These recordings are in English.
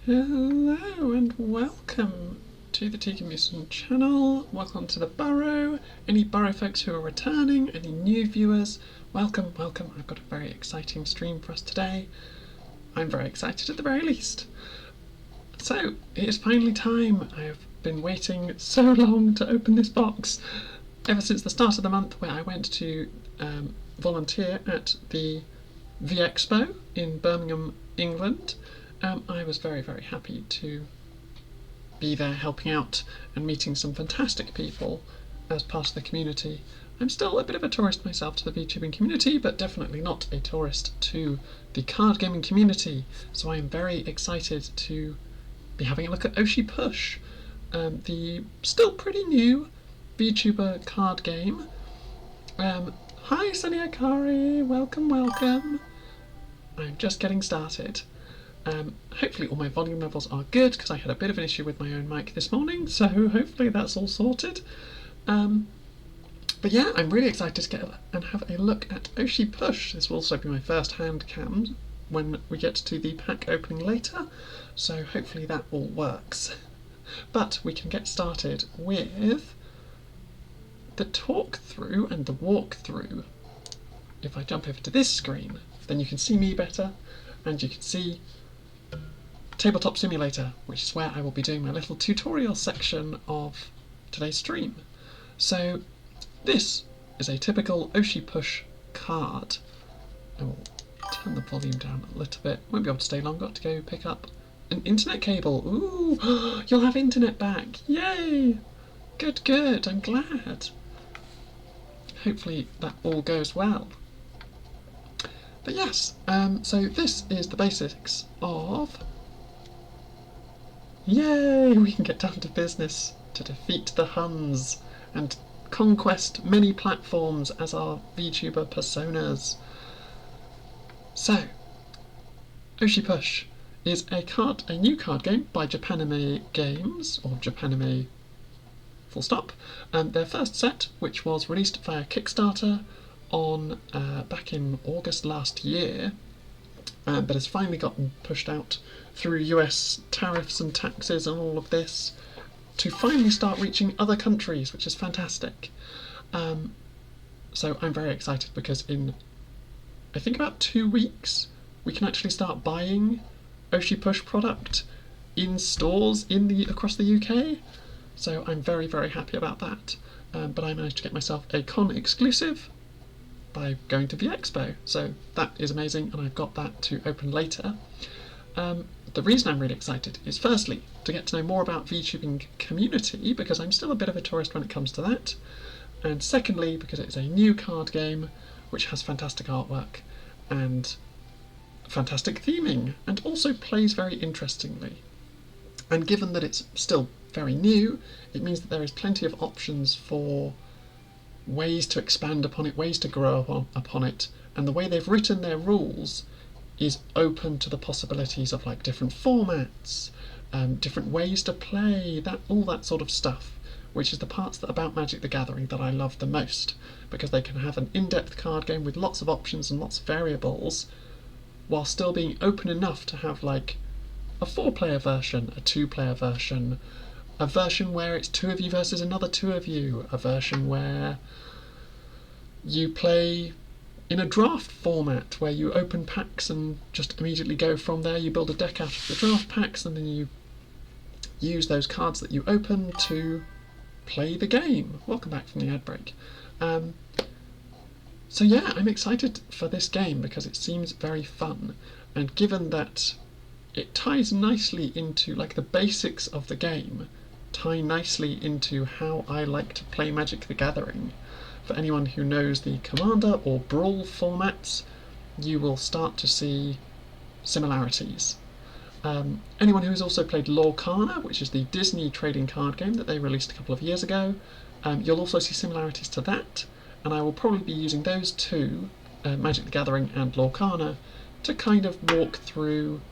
Hello and welcome to the Tegan Musen channel. Welcome to the Burrow. Any Burrow folks who are returning, any new viewers, welcome, welcome. I've got a very exciting stream for us today. I'm very excited at the very least. So, it is finally time. I have been waiting so long to open this box. Ever since the start of the month where I went to volunteer at the vExpo in Birmingham, England. I was very, very happy to be there helping out and meeting some fantastic people as part of the community. I'm still a bit of a tourist myself to the VTubing community, but definitely not a tourist to the card gaming community. So I am very excited to be having a look at Oshi Push, the still pretty new VTuber card game. Hi Sunny Akari, welcome, welcome. I'm just getting started. Hopefully all my volume levels are good because I had a bit of an issue with my own mic this morning, so hopefully that's all sorted. But yeah, I'm really excited to get and have a look at Oshi Push. This will also be my first hand cam when we get to the pack opening later, so hopefully that all works. But we can get started with the talk through and the walkthrough. If I jump over to this screen, then you can see me better and you can see Tabletop Simulator, which is where I will be doing my little tutorial section of today's stream. So this is a typical Oshi Push card. I will turn the volume down a little bit. Won't be able to stay long. Got to go pick up an internet cable. Ooh, you'll have internet back. Yay! Good, good. I'm glad. Hopefully that all goes well. But yes, so this is the basics of... Yay! We can get down to business to defeat the Huns and conquest many platforms as our VTuber personas. So, Oshi Push is a new card game by Japanime Games, or Japanime full stop. Their first set, which was released via Kickstarter on back in August last year, but has finally gotten pushed out through US tariffs and taxes and all of this to finally start reaching other countries, which is fantastic. So I'm very excited because in, I think, about 2 weeks we can actually start buying Oshi Push product in stores across the UK. So I'm very, very happy about that. But I managed to get myself a con exclusive by going to vExpo, so that is amazing, and I've got that to open later. The reason I'm really excited is firstly to get to know more about VTubing community, because I'm still a bit of a tourist when it comes to that, and secondly because it's a new card game which has fantastic artwork and fantastic theming and also plays very interestingly. And given that it's still very new, it means that there is plenty of options for ways to expand upon it, ways to grow upon it, and the way they've written their rules is open to the possibilities of like different formats, different ways to play, all that sort of stuff, which is the parts about Magic the Gathering that I love the most, because they can have an in-depth card game with lots of options and lots of variables, while still being open enough to have like a 4-player version, a 2-player version, a version where it's 2 of you versus another 2 of you, a version where you play in a draft format where you open packs and just immediately go from there. You build a deck out of the draft packs and then you use those cards that you open to play the game. Welcome back from the ad break. So yeah, I'm excited for this game because it seems very fun, and given that it ties nicely into like the basics of the game, tie nicely into how I like to play Magic the Gathering. For anyone who knows the Commander or Brawl formats, you will start to see similarities. Anyone who has also played Lorcana, which is the Disney trading card game that they released a couple of years ago, you'll also see similarities to that, and I will probably be using those two, Magic the Gathering and Lorcana, to kind of walk through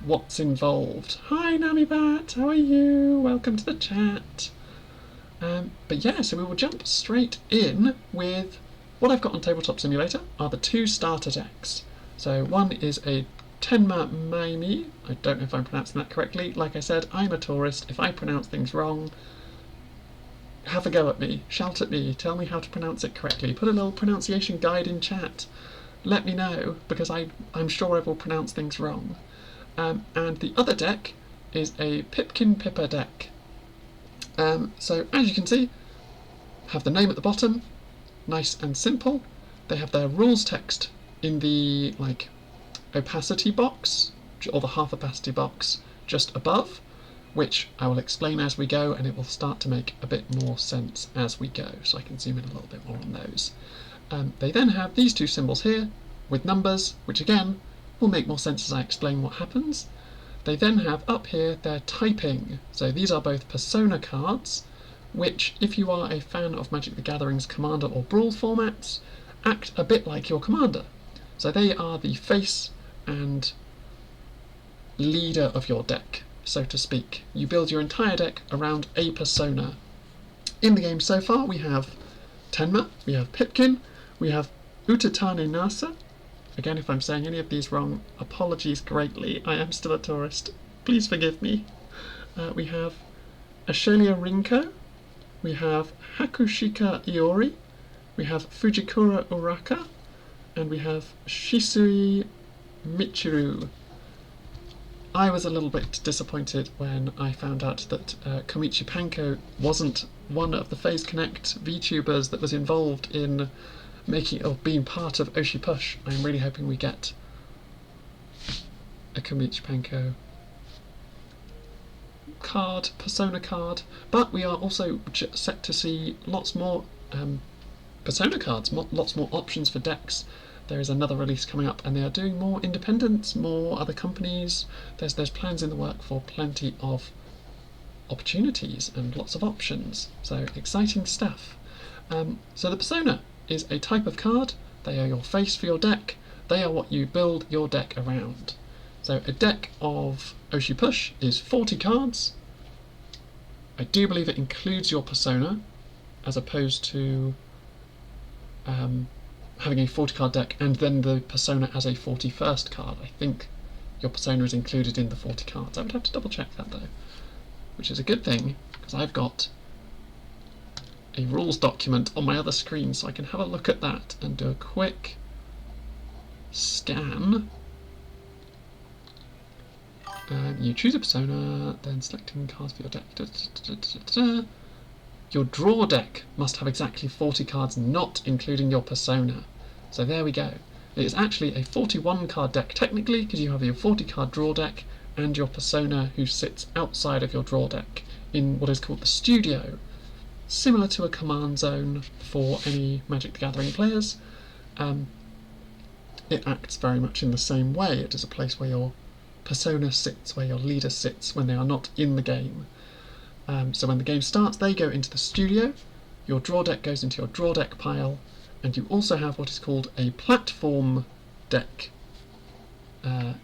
what's involved. Hi Namibat, how are you? Welcome to the chat. But yeah, so we will jump straight in with what I've got on Tabletop Simulator are the 2 starter decks. So one is a Tenma I don't know if I'm pronouncing that correctly. Like I said, I'm a tourist. If I pronounce things wrong, have a go at me, shout at me, tell me how to pronounce it correctly, put a little pronunciation guide in chat. Let me know, because I'm sure I will pronounce things wrong. And the other deck is a Pipkin Pipper deck. So as you can see, have the name at the bottom, nice and simple. They have their rules text in the opacity box, or the half opacity box just above, which I will explain as we go, and it will start to make a bit more sense as we go, so I can zoom in a little bit more on those. They then have these two symbols here with numbers, which again will make more sense as I explain what happens. They then have up here their typing, so these are both persona cards, which, if you are a fan of Magic the Gathering's Commander or Brawl formats, act a bit like your commander. So they are the face and leader of your deck, so to speak. You build your entire deck around a persona. In the game so far, we have Tenma, we have Pipkin, we have Utatane Nasa. Again, if I'm saying any of these wrong, apologies greatly. I am still a tourist. Please forgive me. We have Ashelia Rinko, we have Hakushika Iori, we have Fujikura Uraka, and we have Shisui Michiru. I was a little bit disappointed when I found out that Komichi Panko wasn't one of the Phase Connect VTubers that was involved in making or being part of Oshi Push. I'm really hoping we get a Komichi Panko card, persona card, but we are also set to see lots more persona cards, lots more options for decks. There is another release coming up, and they are doing more independents, more other companies. There's plans in the work for plenty of opportunities and lots of options. So exciting stuff. So the persona is a type of card. They are your face for your deck. They are what you build your deck around. So a deck of Oshi Push is 40 cards. I do believe it includes your persona, as opposed to having a 40 card deck and then the persona as a 41st card. I think your persona is included in the 40 cards. I would have to double check that though, which is a good thing, because I've got a rules document on my other screen, so I can have a look at that and do a quick scan. You choose a persona, then selecting cards for your deck. Your draw deck must have exactly 40 cards, not including your persona. So there we go. It is actually a 41 card deck technically, because you have your 40 card draw deck and your persona who sits outside of your draw deck in what is called the studio. Similar to a command zone for any Magic the Gathering players. It acts very much in the same way. It is a place where your persona sits, where your leader sits when they are not in the game. So when the game starts, they go into the studio, your draw deck goes into your draw deck pile, and you also have what is called a platform deck. I'm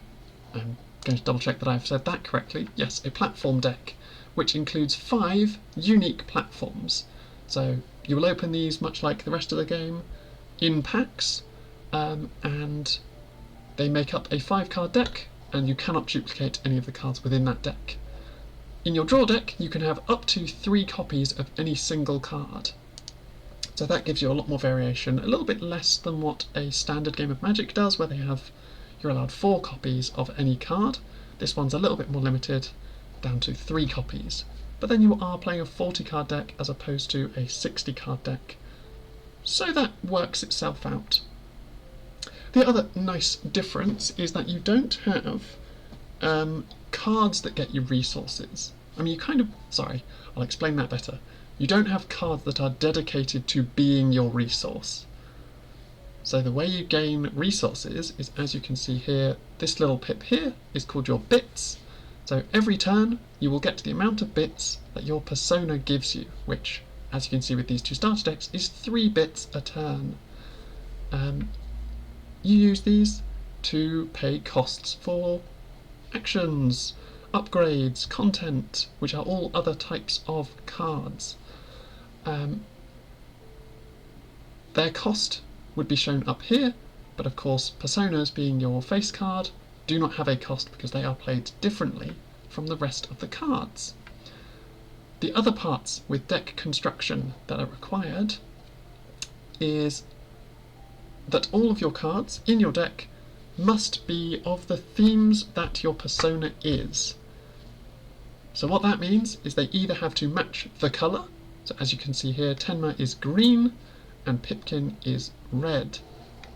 going to double check that I've said that correctly. Yes, a platform deck, which includes 5 unique platforms. So you will open these, much like the rest of the game, in packs, and they make up a 5-card deck, and you cannot duplicate any of the cards within that deck. In your draw deck, you can have up to 3 copies of any single card. So that gives you a lot more variation, a little bit less than what a standard game of Magic does, where you're allowed 4 copies of any card. This one's a little bit more limited, down to 3 copies. But then you are playing a 40 card deck as opposed to a 60 card deck. So that works itself out. The other nice difference is that you don't have cards that get you resources. I mean, I'll explain that better. You don't have cards that are dedicated to being your resource. So the way you gain resources is, as you can see here, this little pip here is called your bits. So every turn you will get the amount of bits that your persona gives you, which, as you can see with these 2 starter decks, is 3 bits a turn. You use these to pay costs for actions, upgrades, content, which are all other types of cards. Their cost would be shown up here, but of course personas being your face card do not have a cost because they are played differently from the rest of the cards. The other parts with deck construction that are required is that all of your cards in your deck must be of the themes that your persona is. So what that means is they either have to match the colour, so as you can see here, Tenma is green and Pipkin is red,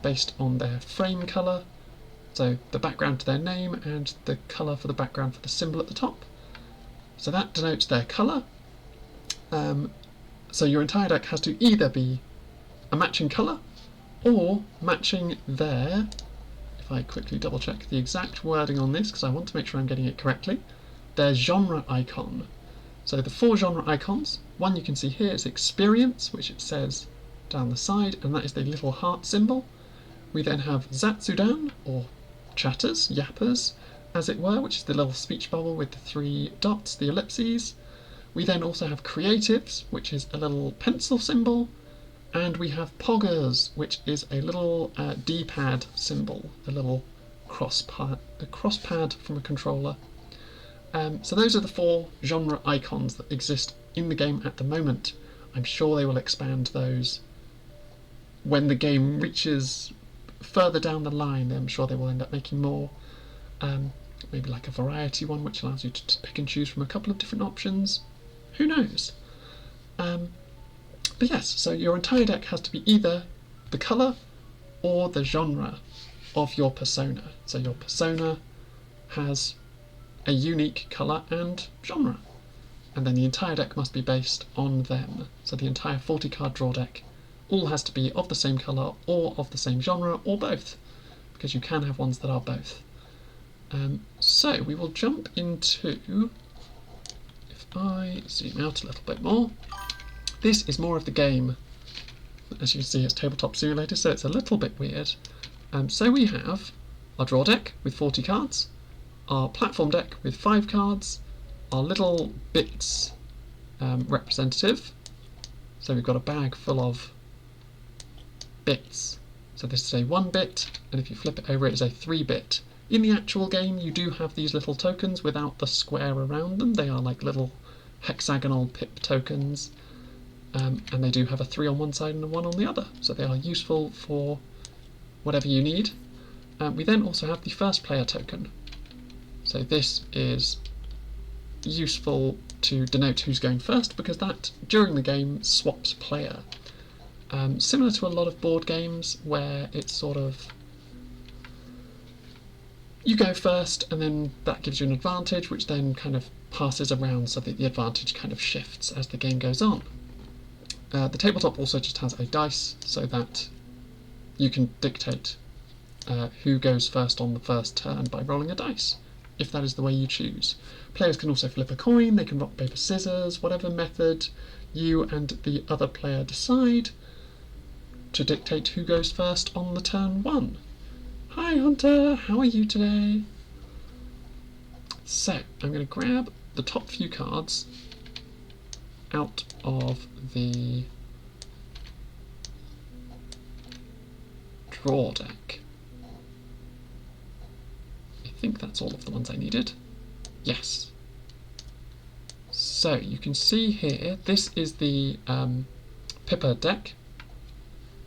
based on their frame colour, so the background to their name and the colour for the background for the symbol at the top. So that denotes their colour. So your entire deck has to either be a matching colour or matching their, if I quickly double check the exact wording on this because I want to make sure I'm getting it correctly, their genre icon. So the 4 genre icons, one you can see here is experience, which it says down the side, and that is the little heart symbol. We then have Zatsudan, or chatters, yappers, as it were, which is the little speech bubble with the 3 dots, the ellipses. We then also have creatives, which is a little pencil symbol, and we have poggers, which is a little D-pad symbol, a little cross pad from a controller. So those are the 4 genre icons that exist in the game at the moment. I'm sure they will expand those when the game reaches further down the line. I'm sure they will end up making more, maybe like a variety one which allows you to pick and choose from a couple of different options. Who knows? But yes, so your entire deck has to be either the colour or the genre of your persona. So your persona has a unique colour and genre, and then the entire deck must be based on them. So the entire 40 card draw deck all has to be of the same colour or of the same genre or both, because you can have ones that are both. So we will jump into, if I zoom out a little bit more, this is more of the game. As you can see, it's Tabletop Simulator, so it's a little bit weird. So we have our draw deck with 40 cards, our platform deck with 5 cards, our little bits representative. So we've got a bag full of bits. So this is a 1-bit, and if you flip it over, it is a 3-bit. In the actual game, you do have these little tokens without the square around them. They are like little hexagonal pip tokens, and they do have a 3 on one side and a 1 on the other. So they are useful for whatever you need. We then also have the first player token. So this is useful to denote who's going first, because that, during the game, swaps player. Similar to a lot of board games where it's sort of, you go first and then that gives you an advantage, which then kind of passes around so that the advantage kind of shifts as the game goes on. The tabletop also just has a dice so that you can dictate who goes first on the first turn by rolling a dice, if that is the way you choose. Players can also flip a coin, they can rock, paper, scissors, whatever method you and the other player decide to dictate who goes first on the turn 1. Hi Hunter, how are you today? So, I'm going to grab the top few cards out of the draw deck. I think that's all of the ones I needed. Yes. So, you can see here, this is the Pippa deck.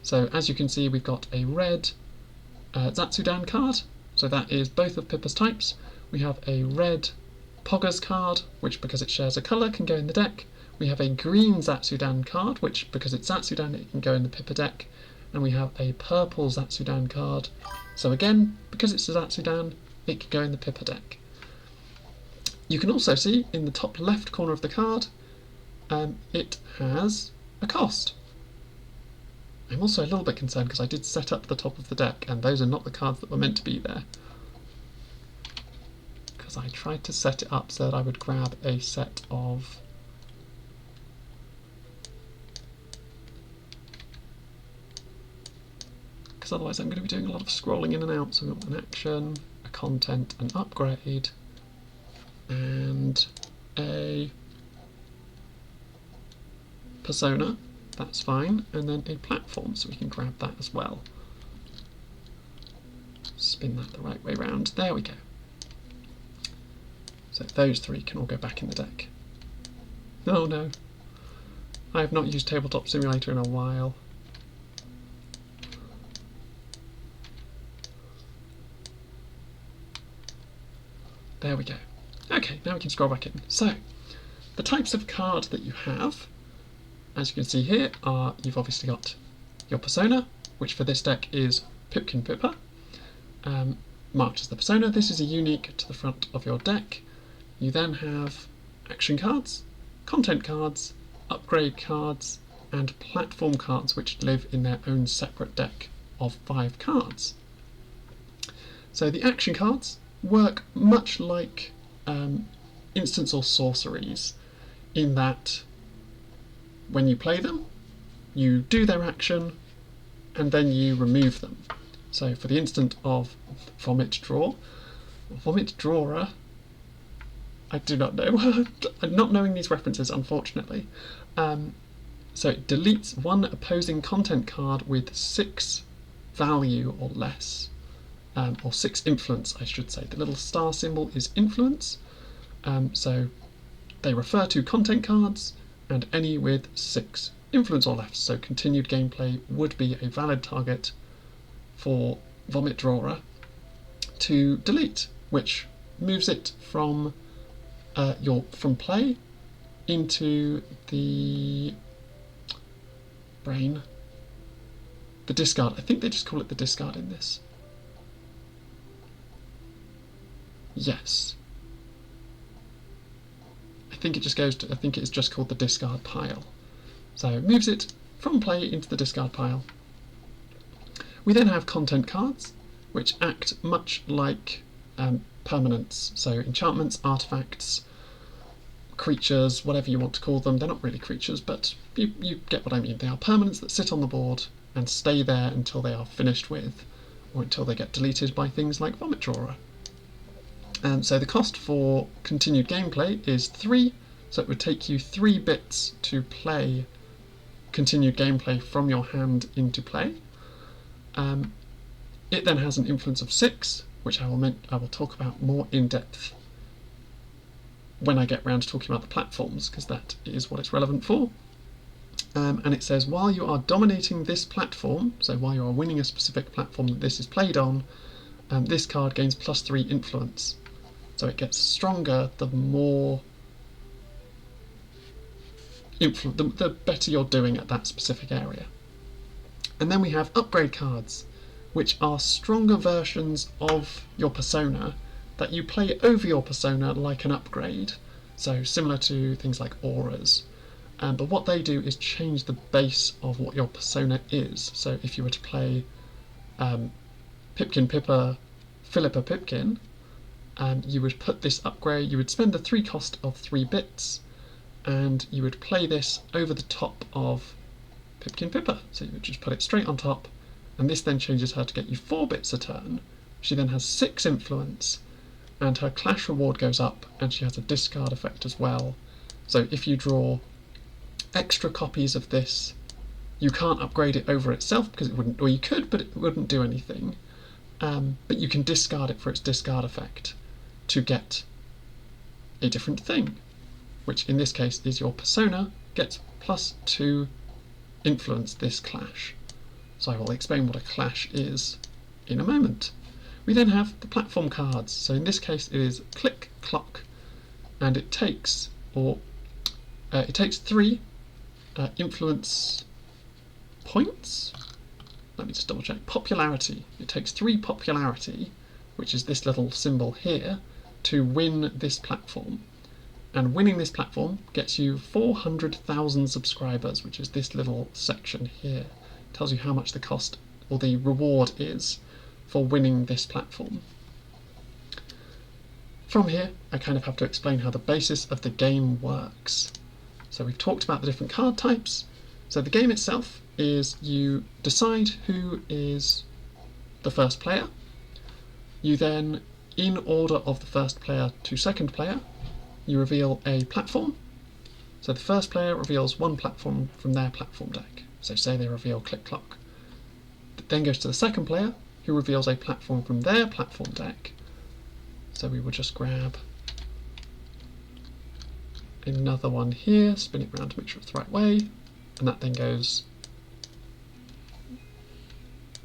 So, as you can see, we've got a red Zatsudan card, so that is both of Pippa's types. We have a red Poggers card, which because it shares a colour can go in the deck. We have a green Zatsudan card, which because it's Zatsudan it can go in the Pippa deck. And we have a purple Zatsudan card, so again, because it's a Zatsudan, it can go in the Pippa deck. You can also see in the top left corner of the card, it has a cost. I'm also a little bit concerned because I did set up the top of the deck and those are not the cards that were meant to be there. Because I tried to set it up so that I would grab a set of because otherwise I'm going to be doing a lot of scrolling in and out. So we've got an action, a content, an upgrade, and a persona. That's fine, and then a platform, so we can grab that as well. spin that the right way round. There we go. So those 3 can all go back in the deck. Oh no. I have not used Tabletop Simulator in a while. There we go. Okay, now we can scroll back in. So, the types of card that you have, as you can see here, are you've obviously got your persona, which for this deck is Pipkin Pipper, marked as the persona. This is a unique to the front of your deck. You then have action cards, content cards, upgrade cards, and platform cards, which live in their own separate deck of 5 cards. So the action cards work much like instants or sorceries, in that when you play them, you do their action and then you remove them. So for the instant of Vomit Drawer, I do not know. I'm not knowing these references, unfortunately. So it deletes 1 opposing content card with 6 value or less, or 6 influence, I should say. The little star symbol is influence. So they refer to content cards and any with 6 influence or less. So continued gameplay would be a valid target for Vomit Drawer to delete, which moves it from from play into the brain, the discard. I think they just call it the discard in this. Yes. I think it is just called the discard pile. So it moves it from play into the discard pile. We then have content cards, which act much like permanents. So enchantments, artifacts, creatures, whatever you want to call them. They're not really creatures, but you get what I mean. They are permanents that sit on the board and stay there until they are finished with, or until they get deleted by things like Vomit Drawer. So the cost for continued gameplay is 3, so it would take you 3 bits to play continued gameplay from your hand into play. It then has an influence of 6, which I will talk about more in depth when I get round to talking about the platforms, because that is what it's relevant for. And it says, while you are dominating this platform, so while you are winning a specific platform that this is played on, this card gains +3 influence. So it gets stronger the more the better you're doing at that specific area. And then we have upgrade cards, which are stronger versions of your persona that you play over your persona like an upgrade. So similar to things like auras. But what they do is change the base of what your persona is. So if you were to play Pipkin Pipper, Philippa Pipkin, you would put this upgrade, you would spend the 3 cost of 3 bits, and you would play this over the top of Pipkin Pipper. So you would just put it straight on top, and this then changes her to get you 4 bits a turn. She then has 6 influence, and her clash reward goes up, and she has a discard effect as well. So if you draw extra copies of this, you can't upgrade it over itself, because it wouldn't, or you could, but it wouldn't do anything. But you can discard it for its discard effect to get a different thing, which in this case is your persona gets +2 influence this clash. So I will explain what a clash is in a moment. We then have the platform cards. So in this case it is Click Clock, and it takes 3 influence points. Let me just double check. Popularity. It takes 3 popularity, which is this little symbol here, to win this platform. And winning this platform gets you 400,000 subscribers, which is this little section here. It tells you how much the cost or the reward is for winning this platform. From here, I kind of have to explain how the basis of the game works. So we've talked about the different card types. So the game itself is you decide who is the first player. You then, in order of the first player to second player, you reveal a platform. So the first player reveals 1 platform from their platform deck. So say they reveal Click Clock. It then goes to the second player, who reveals a platform from their platform deck. So we will just grab another one here, spin it around to make sure it's the right way, and that then goes...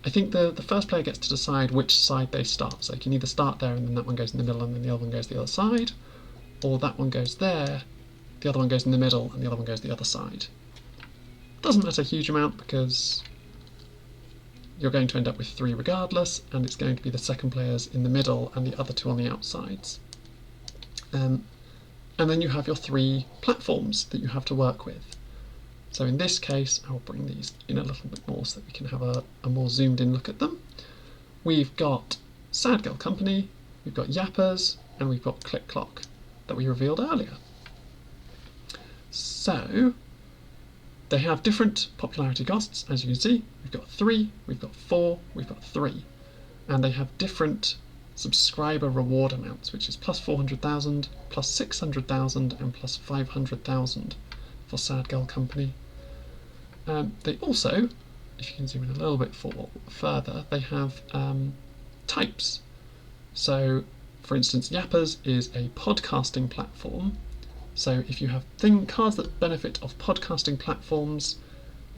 I think the first player gets to decide which side they start, so you can either start there and then that one goes in the middle and then the other one goes the other side, or that one goes there, the other one goes in the middle and the other one goes the other side. Doesn't matter a huge amount because you're going to end up with 3 regardless, and it's going to be the second players in the middle and the other 2 on the outsides. And then you have your 3 platforms that you have to work with. So in this case, I'll bring these in a little bit more so that we can have a more zoomed in look at them. We've got Sad Girl Company, we've got Yappers, and we've got Click Clock that we revealed earlier. So they have different popularity costs, as you can see. We've got 3, we've got 4, we've got 3. And they have different subscriber reward amounts, which is plus 400,000, plus 600,000, and plus 500,000 for Sad Girl Company. They also, if you can zoom in a little bit further, they have types. So, for instance, Yappers is a podcasting platform. So if you have cards that benefit off podcasting platforms,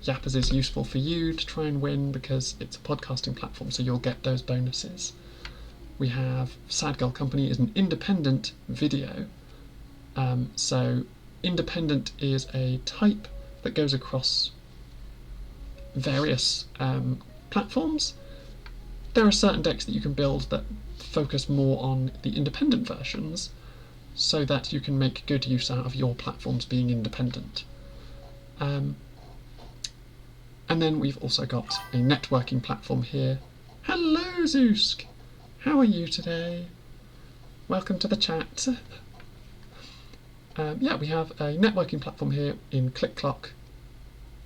Yappers is useful for you to try and win because it's a podcasting platform, so you'll get those bonuses. We have Sad Girl Company is an independent video. So independent is a type that goes across various platforms. There are certain decks that you can build that focus more on the independent versions so that you can make good use out of your platforms being independent. And then we've also got a networking platform here. Hello Zeusk! How are you today? Welcome to the chat. Yeah, we have a networking platform here in Click Clock,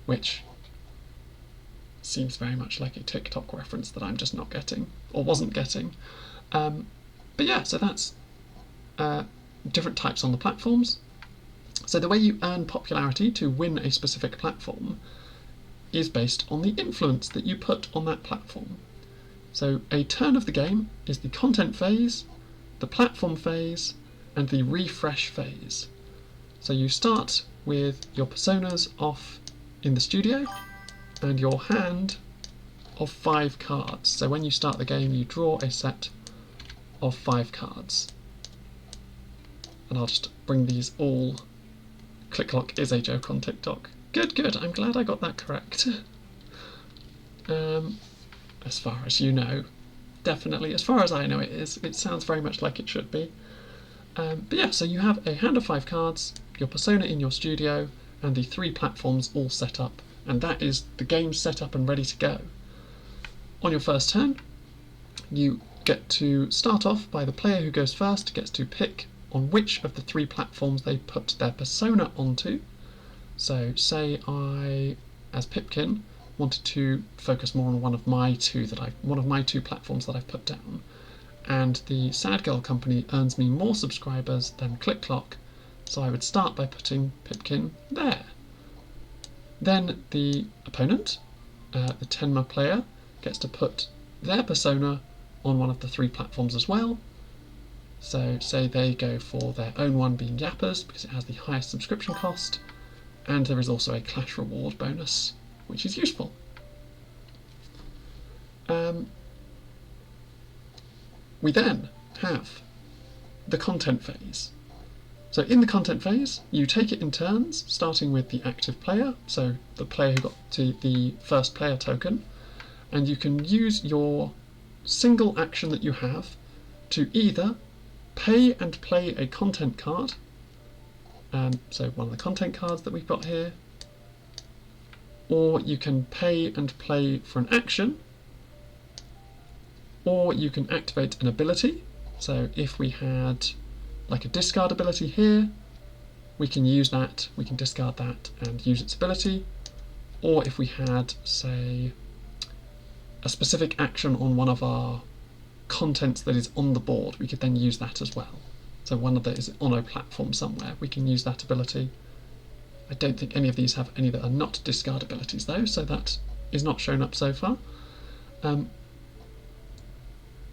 which seems very much like a TikTok reference that I'm just not getting, or wasn't getting. But yeah, so that's different types on the platforms. So the way you earn popularity to win a specific platform is based on the influence that you put on that platform. So a turn of the game is the content phase, the platform phase, and the refresh phase. So you start with your personas off in the studio and your hand of 5 cards. So when you start the game, you draw a set of 5 cards. And I'll just bring these all... Click Clock is a joke on TikTok. Good, good, I'm glad I got that correct. As far as you know, definitely, as far as I know it is. It sounds very much like it should be. But yeah, so you have a hand of 5 cards, your persona in your studio, and the 3 platforms all set up, and that is the game set up and ready to go. On your first turn, you get to start off by the player who goes first gets to pick on which of the 3 platforms they put their persona onto. So say I, as Pipkin, wanted to focus more on one of my 2 platforms that I've put down, and the Sad Girl Company earns me more subscribers than Click Clock, so I would start by putting Pipkin there. Then the opponent, the Tenma player, gets to put their persona on one of the 3 platforms as well. So say they go for their own one being Yappers because it has the highest subscription cost, and there is also a Clash reward bonus, which is useful. We then have the content phase. So in the content phase, you take it in turns, starting with the active player, so the player who got to the first player token, and you can use your single action that you have to either pay and play a content card, so one of the content cards that we've got here, or you can pay and play for an action, or you can activate an ability. So if we had like a discard ability here, we can use that, we can discard that and use its ability. Or if we had, say, a specific action on one of our contents that is on the board, we could then use that as well. So one of that is on a platform somewhere, we can use that ability. I don't think any of these have any that are not discard abilities though, so that is not shown up so far.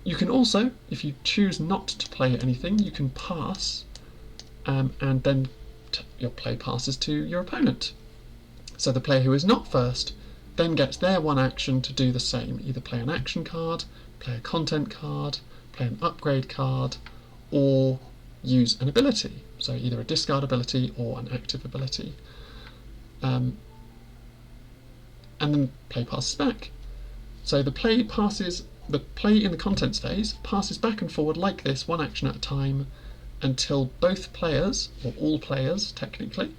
You can also, if you choose not to play anything, you can pass, and then your play passes to your opponent. So the player who is not first then gets their one action to do the same, either play an action card, play a content card, play an upgrade card, or use an ability, so either a discard ability or an active ability. And then play passes back. So the play in the contents phase passes back and forward like this, one action at a time, until both players, or all players technically,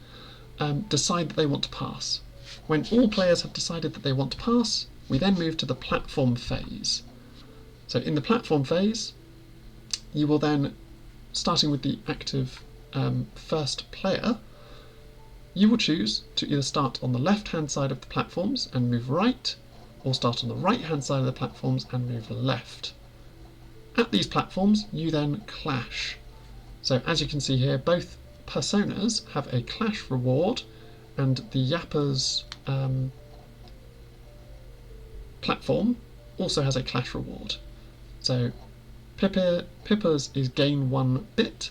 decide that they want to pass. When all players have decided that they want to pass, we then move to the platform phase. So in the platform phase, you will then, starting with the active first player, you will choose to either start on the left-hand side of the platforms and move right, or start on the right-hand side of the platforms and move left. At these platforms, you then clash. So as you can see here, both personas have a clash reward, and the Yappa's platform also has a clash reward. So Pippa's is gain 1 bit,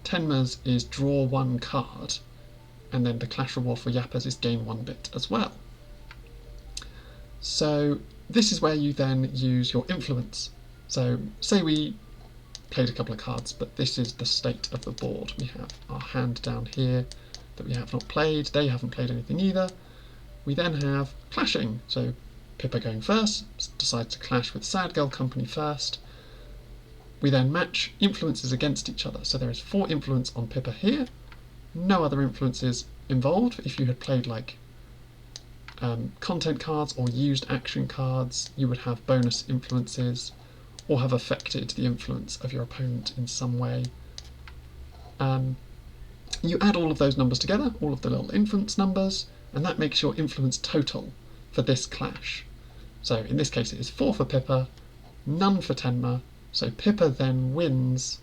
Tenma's is draw 1 card, and then the clash reward for Yappa's is gain 1 bit as well. So this is where you then use your influence. So say we played a couple of cards, but this is the state of the board. We have our hand down here that we have not played, they haven't played anything either. We then have clashing, so Pippa going first, decides to clash with Sad Girl Company first. We then match influences against each other, so there is 4 influence on Pippa here, no other influences involved. If you had played like content cards or used action cards, you would have bonus influences or have affected the influence of your opponent in some way. You add all of those numbers together, all of the little influence numbers, and that makes your influence total for this clash. So in this case it is 4 for Pippa, none for Tenma, so Pippa then wins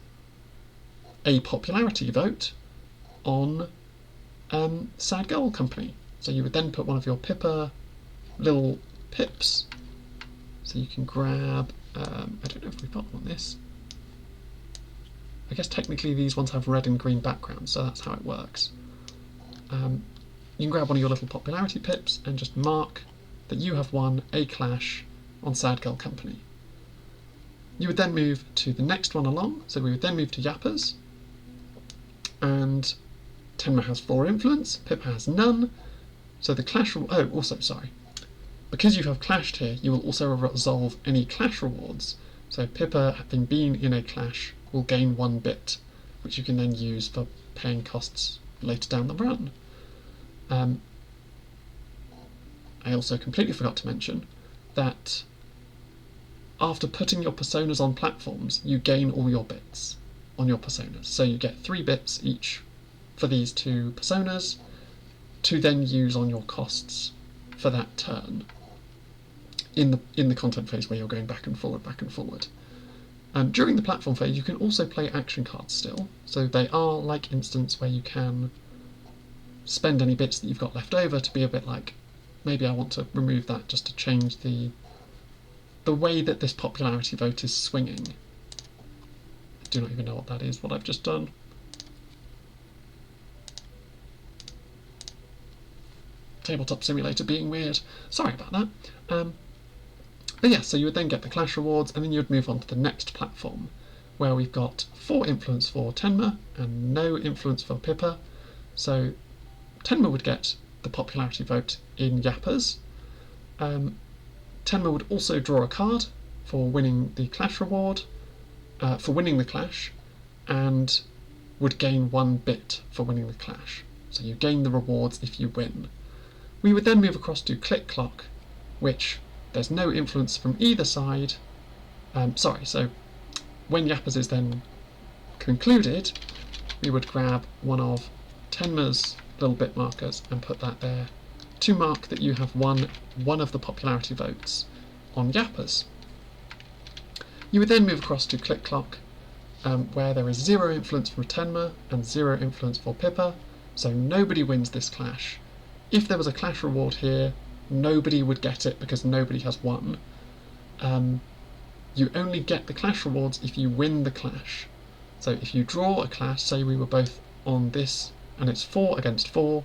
a popularity vote on Sad Girl Company. So you would then put one of your Pippa little pips, so you can grab, I don't know if we've got one on this. I guess technically these ones have red and green backgrounds, so that's how it works. You can grab one of your little popularity pips and just mark that you have won a clash on Sad Girl Company. You would then move to the next one along, so we would then move to Yappa's, and Tenma has 4 influence, Pippa has none, so the clash because you have clashed here, you will also resolve any clash rewards. So Pippa, having been in a clash, will gain 1 bit, which you can then use for paying costs later down the run. I also completely forgot to mention that after putting your personas on platforms, you gain all your bits on your personas. So you get 3 bits each for these 2 personas to then use on your costs for that turn in the content phase where you're going back and forward, back and forward. During the platform phase, you can also play action cards still. So they are like instants where you can spend any bits that you've got left over to be a bit like, maybe I want to remove that just to change the way that this popularity vote is swinging. I do not even know what that is, what I've just done. Tabletop Simulator being weird. Sorry about that. But yeah, so you would then get the clash rewards, and then you would move on to the next platform, where we've got 4 influence for Tenma and no influence for Pippa. So Tenma would get the popularity vote in Yappa's. Tenma would also draw a card for winning the clash reward, for winning the clash, and would gain 1 bit for winning the clash. So you gain the rewards if you win. We would then move across to Click Clock, which there's no influence from either side. So when Yappa's is then concluded, we would grab one of Tenma's little bit markers and put that there to mark that you have won one of the popularity votes on Yappa's. You would then move across to Click Clock, where there is 0 influence for Tenma and 0 influence for Pippa, so nobody wins this clash. If there was a clash reward here, nobody would get it because nobody has won. you only get the clash rewards if you win the clash. So if you draw a clash, say we were both on this and it's 4 against 4,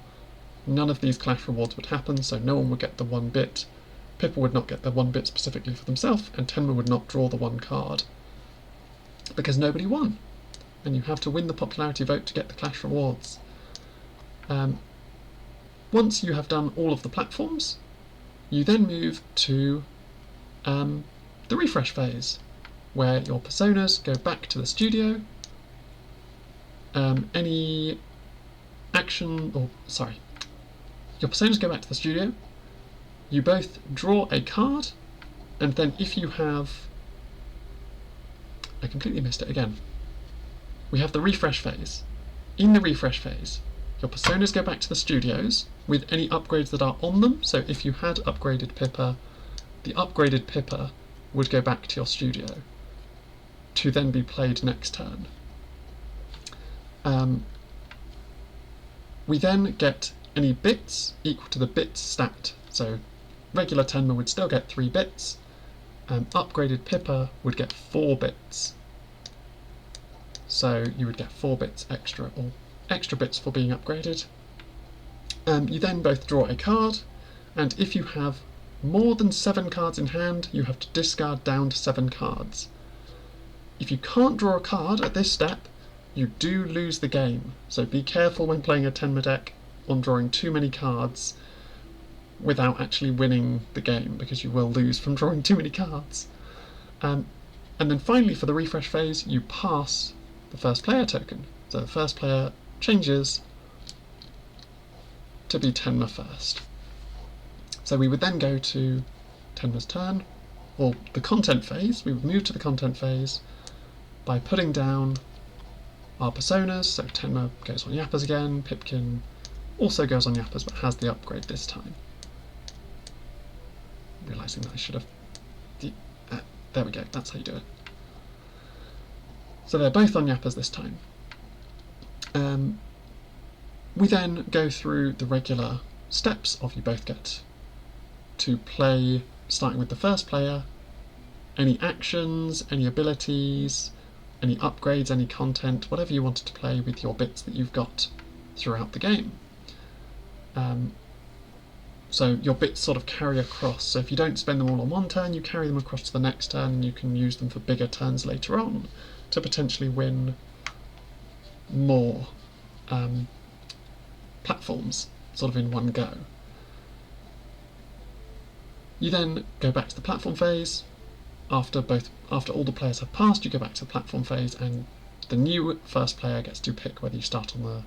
none of these clash rewards would happen, so no one would get the 1 bit. Pippa would not get the 1 bit specifically for themselves, and Tenma would not draw the 1 card. Because nobody won. And you have to win the popularity vote to get the clash rewards. Once you have done all of the platforms, you then move to the refresh phase, where your personas go back to the studio. Any action, your personas go back to the studio. You both draw a card, and then if you have, I completely missed it again. We have the refresh phase. In the refresh phase, your personas go back to the studios with any upgrades that are on them. So if you had upgraded Pippa, the upgraded Pippa would go back to your studio to then be played next turn. We then get any bits equal to the bits stat. So regular Tenma would still get 3 bits. Upgraded Pippa would get 4 bits. So you would get 4 bits extra, or extra bits for being upgraded. You then both draw a card, and if you have more than 7 cards in hand, you have to discard down to 7 cards. If you can't draw a card at this step, you do lose the game. So be careful when playing a Tenma deck on drawing too many cards without actually winning the game, because you will lose from drawing too many cards. And then finally, for the refresh phase, you pass the first player token. So the first player changes to be Tenma first. So we would then go to Tenma's turn, or the content phase. We would move to the content phase by putting down our personas. So Tenma goes on Yappas again, Pipkin also goes on Yappas but has the upgrade this time. Realising that I should have... there we go, that's how you do it. So they're both on Yappas this time. We then go through the regular steps of you both get to play, starting with the first player, any actions, any abilities, any upgrades, any content, whatever you wanted to play with your bits that you've got throughout the game. So your bits sort of carry across. So if you don't spend them all on one turn, you carry them across to the next turn, and you can use them for bigger turns later on to potentially win more platforms sort of in one go. You then go back to the platform phase. After all the players have passed, you go back to the platform phase, and the new first player gets to pick whether you start on the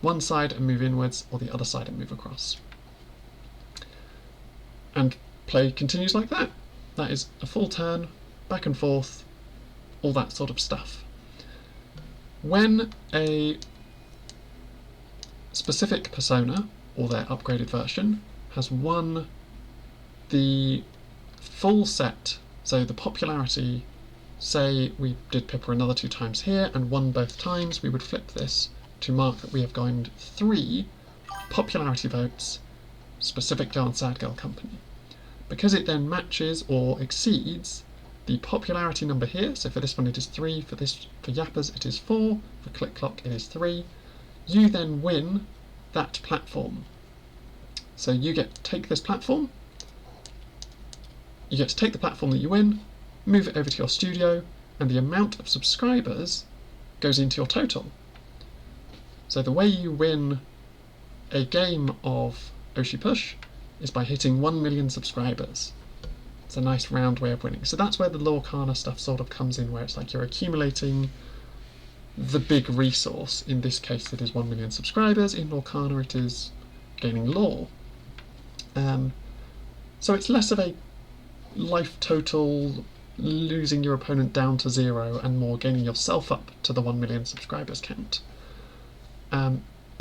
one side and move inwards, or the other side and move across. And play continues like that. That is a full turn, back and forth, all that sort of stuff. When a specific persona, or their upgraded version, has won the full set, so the popularity, say we did Pippa another 2 times here and won both times, we would flip this to mark that we have gained 3 popularity votes specifically on Sad Girl Company. Because it then matches or exceeds the popularity number here, so for this one it is 3, for Yappas it is 4, for Click Clock it is 3, you then win that platform. So you get to take this platform, you get to take the platform that you win, move it over to your studio, and the amount of subscribers goes into your total. So the way you win a game of Oshi Push is by hitting 1 million subscribers. It's a nice round way of winning. So that's where the Lorcana stuff sort of comes in, where it's like you're accumulating the big resource. In this case it is 1 million subscribers, in Lorcana it is gaining lore. So it's less of a life total, losing your opponent down to 0, and more gaining yourself up to the 1 million subscribers count. But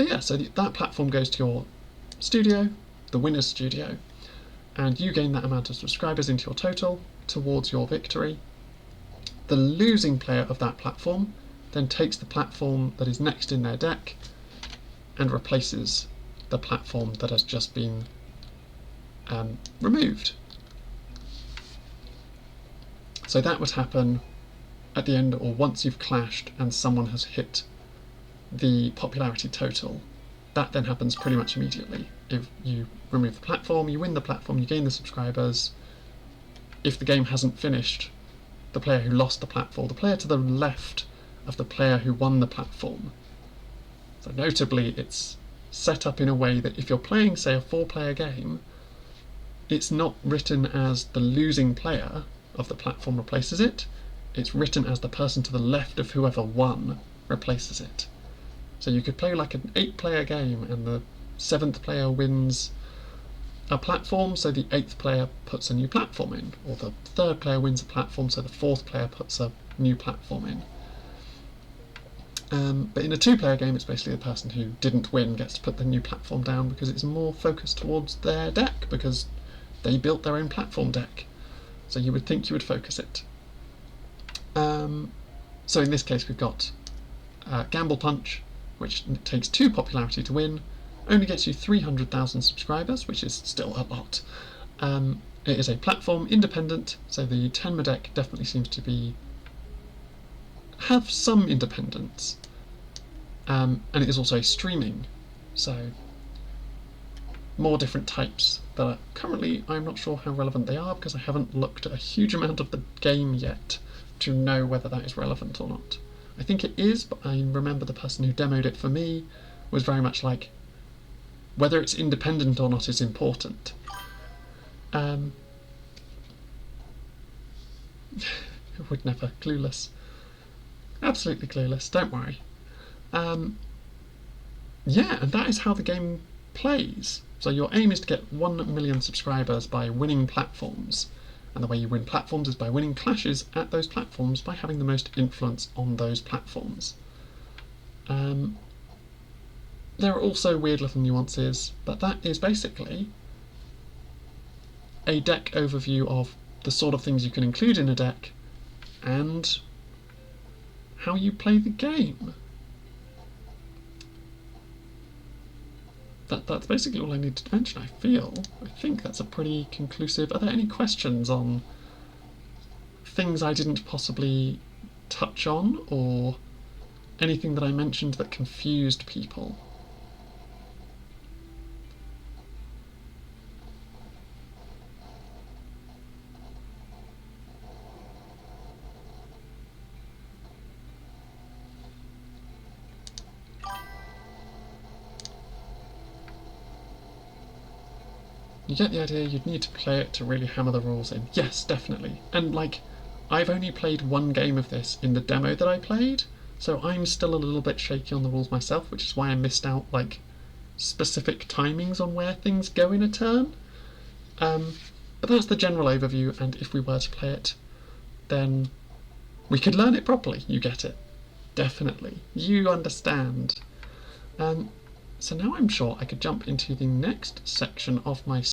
yeah, so that platform goes to your studio, the winner's studio, and you gain that amount of subscribers into your total towards your victory. The losing player of that platform then takes the platform that is next in their deck and replaces the platform that has just been removed. So that would happen at the end, or once you've clashed and someone has hit the popularity total. That then happens pretty much immediately. If you remove the platform, you win the platform, you gain the subscribers. If the game hasn't finished, the player who lost the platform, the player to the left of the player who won the platform. So notably, it's set up in a way that if you're playing, say, a 4-player game, it's not written as the losing player of the platform replaces it. It's written as the person to the left of whoever won replaces it. So you could play like an 8-player game and the 7th player wins a platform, so the 8th player puts a new platform in, or the 3rd player wins a platform, so the 4th player puts a new platform in. But in a 2-player game, it's basically the person who didn't win gets to put the new platform down because it's more focused towards their deck, because they built their own platform deck. So you would think you would focus it. So in this case, we've got Gamble Punch, which takes 2 popularity to win, only gets you 300,000 subscribers, which is still a lot. It is a platform independent, so the Tenma deck definitely seems to have some independence. And it is also streaming, so more different types that are currently, I'm not sure how relevant they are because I haven't looked at a huge amount of the game yet to know whether that is relevant or not. I think it is, but I remember the person who demoed it for me was very much like, whether it's independent or not is important. Would never. Clueless. Absolutely clueless, don't worry. Yeah, and that is how the game plays. So your aim is to get 1 million subscribers by winning platforms. And the way you win platforms is by winning clashes at those platforms by having the most influence on those platforms. There are also weird little nuances, but that is basically a deck overview of the sort of things you can include in a deck and how you play the game. That's basically all I need to mention, I feel. I think that's a pretty conclusive... Are there any questions on things I didn't possibly touch on, or anything that I mentioned that confused people? You get the idea, you'd need to play it to really hammer the rules in. Yes, definitely. And, like, I've only played one game of this in the demo that I played, so I'm still a little bit shaky on the rules myself, which is why I missed out, like, specific timings on where things go in a turn. But that's the general overview, and if we were to play it, then we could learn it properly. You get it. Definitely. You understand. So now I'm sure I could jump into the next section of my